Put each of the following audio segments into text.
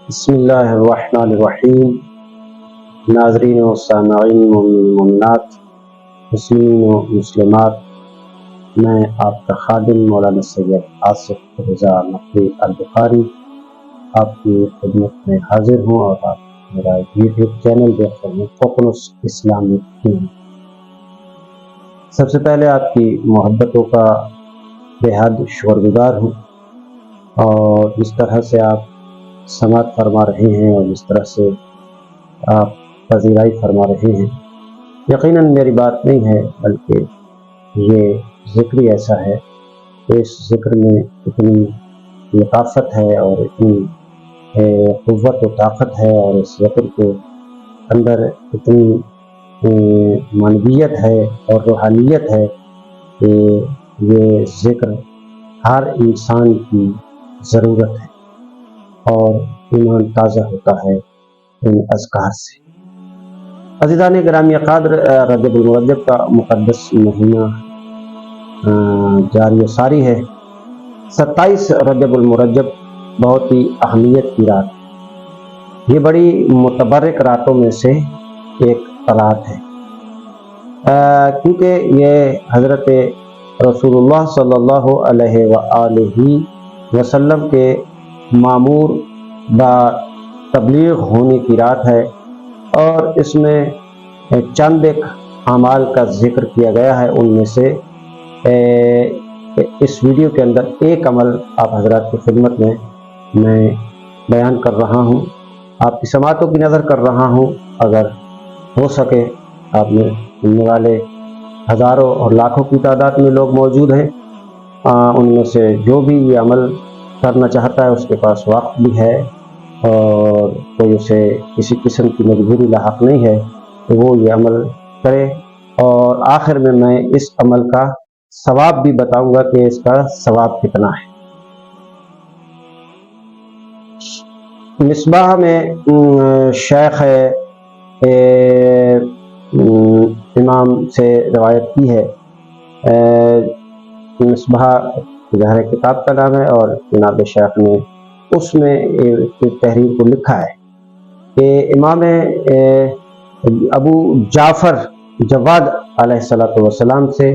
بسم اللہ الرحمن الرحیم۔ ناظرین و سامعین مومنات، مسلمین و مسلمات، میں آپ کا خادم مولانا سید آصف رضا نقوی البخاری آپ کی خدمت میں حاضر ہوں، اور آپ میرا یوٹیوب چینل دیکھ رہے ہیں فوقنس اسلامک ٹیم۔ سب سے پہلے آپ کی محبتوں کا بے حد شکر گزار ہوں، اور جس طرح سے آپ سماعت فرما رہے ہیں اور جس طرح سے آپ پذیرائی فرما رہے ہیں، یقیناً میری بات نہیں ہے بلکہ یہ ذکر ہی ایسا ہے کہ اس ذکر میں اتنی لطافت ہے اور اتنی قوت و طاقت ہے، اور اس ذکر کے اندر اتنی معنویت ہے اور روحانیت ہے کہ یہ ذکر ہر انسان کی ضرورت ہے، اور ایمان تازہ ہوتا ہے ان اذکار سے۔ عزیزان گرامی قدر، رجب المرجب کا مقدس مہینہ جاری و ساری ہے۔ 27 رجب المرجب بہت ہی اہمیت کی رات، یہ بڑی متبرک راتوں میں سے ایک رات ہے، کیونکہ یہ حضرت رسول اللہ صلی اللہ علیہ وآلہ وسلم کے مامور با تبلیغ ہونے کی رات ہے، اور اس میں چند ایک اعمال کا ذکر کیا گیا ہے۔ ان میں سے اس ویڈیو کے اندر ایک عمل آپ حضرات کی خدمت میں بیان کر رہا ہوں، آپ کی سماعتوں کی نظر کر رہا ہوں۔ اگر ہو سکے، آپ میں سننے والے ہزاروں اور لاکھوں کی تعداد میں لوگ موجود ہیں، ان میں سے جو بھی یہ عمل کرنا چاہتا ہے اس کے پاس وقت بھی ہے، اور کوئی اسے کسی قسم کی مجبوری لاحق نہیں ہے کہ وہ یہ عمل کرے، اور آخر میں اس عمل کا ثواب بھی بتاؤں گا کہ اس کا ثواب کتنا ہے۔ مصباح میں شیخ امام سے روایت کی ہے، مصباح ظاہر کتاب کا نام ہے، اور جناب شیخ نے اس میں تحریر کو لکھا ہے کہ امام ابو جعفر جواد علیہ السلام سے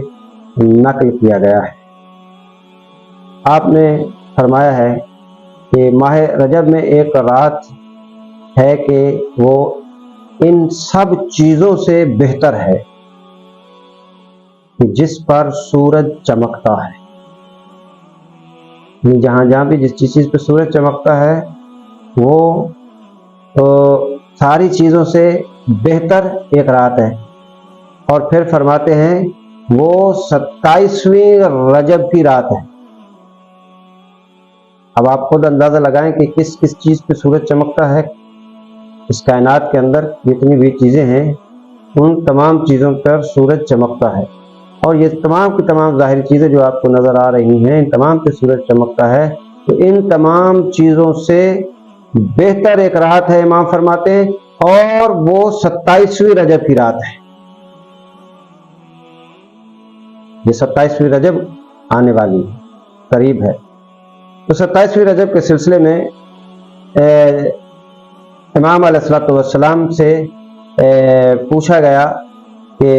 نقل کیا گیا ہے۔ آپ نے فرمایا ہے کہ ماہ رجب میں ایک رات ہے کہ وہ ان سب چیزوں سے بہتر ہے جس پر سورج چمکتا ہے، جہاں جہاں بھی جس چیز پہ سورج چمکتا ہے وہ ساری چیزوں سے بہتر ایک رات ہے۔ اور پھر فرماتے ہیں وہ 27ویں رجب کی رات ہے۔ اب آپ خود اندازہ لگائیں کہ کس کس چیز پہ سورج چمکتا ہے۔ اس کائنات کے اندر جتنی بھی چیزیں ہیں ان تمام چیزوں پر سورج چمکتا ہے، اور یہ تمام کی تمام ظاہری چیزیں جو آپ کو نظر آ رہی ہیں ان تمام پہ سورج چمکتا ہے، تو ان تمام چیزوں سے بہتر ایک رات ہے امام فرماتے ہیں، اور وہ 27ویں رجب کی رات ہے۔ یہ 27ویں رجب آنے والی قریب ہے، تو 27ویں رجب کے سلسلے میں امام علیہ السلام سے پوچھا گیا کہ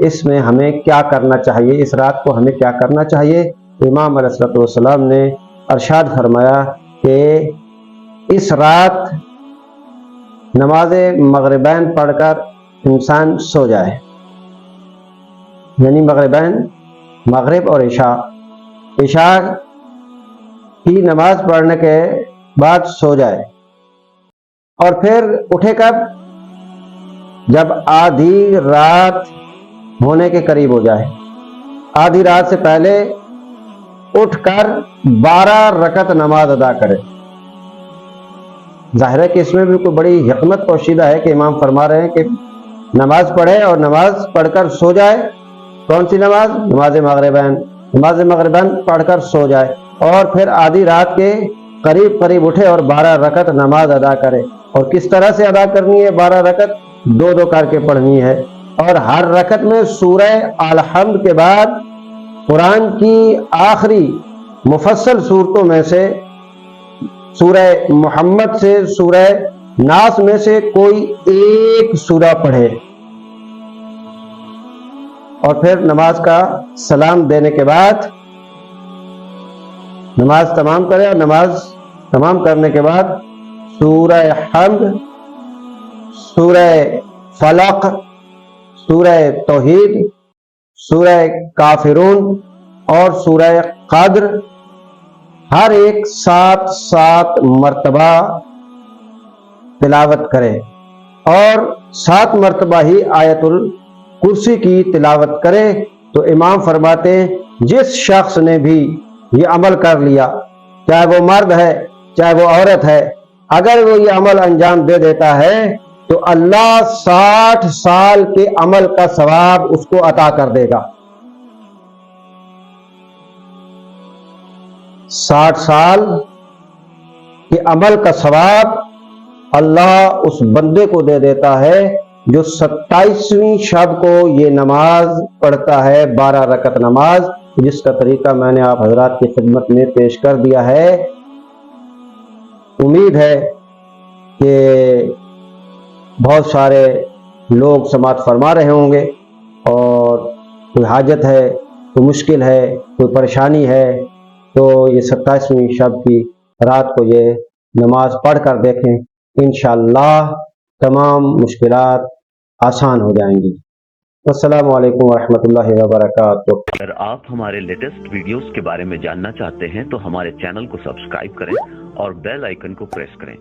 اس میں ہمیں کیا کرنا چاہیے، اس رات کو ہمیں کیا کرنا چاہیے۔ امام علیہ السلام نے ارشاد فرمایا کہ اس رات نماز مغربین پڑھ کر انسان سو جائے، یعنی مغربین، مغرب اور عشاء کی نماز پڑھنے کے بعد سو جائے، اور پھر اٹھے کب؟ جب آدھی رات ہونے کے قریب ہو جائے، آدھی رات سے پہلے اٹھ کر 12 رکعت نماز ادا کرے۔ ظاہر ہے کہ اس میں بھی کوئی بڑی حکمت پوشیدہ ہے کہ امام فرما رہے ہیں کہ نماز پڑھے اور نماز پڑھ کر سو جائے۔ کون سی نماز؟ نماز مغربین، نماز مغربین پڑھ کر سو جائے، اور پھر آدھی رات کے قریب اٹھے اور 12 رکعت نماز ادا کرے۔ اور کس طرح سے ادا کرنی ہے؟ 12 رکعت دو کر کے پڑھنی ہے، اور ہر رکعت میں سورہ الحمد کے بعد قرآن کی آخری مفصل صورتوں میں سے سورہ محمد سے سورہ ناس میں سے کوئی ایک سورہ پڑھے اور پھر نماز کا سلام دینے کے بعد نماز تمام کرے، اور نماز تمام کرنے کے بعد سورہ حمد، سورہ فلق، سورہ توحید، سورہ کافرون اور سورہ قدر ہر ایک 7 مرتبہ تلاوت کرے، اور 7 مرتبہ ہی آیت الکرسی کی تلاوت کرے۔ تو امام فرماتے ہیں جس شخص نے بھی یہ عمل کر لیا، چاہے وہ مرد ہے چاہے وہ عورت ہے، اگر وہ یہ عمل انجام دے دیتا ہے تو اللہ 60 سال کے عمل کا ثواب اس کو عطا کر دے گا۔ 60 سال کے عمل کا ثواب اللہ اس بندے کو دے دیتا ہے جو 27ویں شب کو یہ نماز پڑھتا ہے، 12 رکعت نماز، جس کا طریقہ میں نے آپ حضرات کی خدمت میں پیش کر دیا ہے۔ امید ہے کہ بہت سارے لوگ سماعت فرما رہے ہوں گے، اور کوئی حاجت ہے، کوئی مشکل ہے، کوئی پریشانی ہے تو یہ 27ویں شب کی رات کو یہ نماز پڑھ کر دیکھیں، انشاءاللہ تمام مشکلات آسان ہو جائیں گی۔ السلام علیکم ورحمۃ اللہ وبرکاتہ۔ اگر آپ ہمارے لیٹسٹ ویڈیوز کے بارے میں جاننا چاہتے ہیں تو ہمارے چینل کو سبسکرائب کریں اور بیل آئیکن کو پریس کریں۔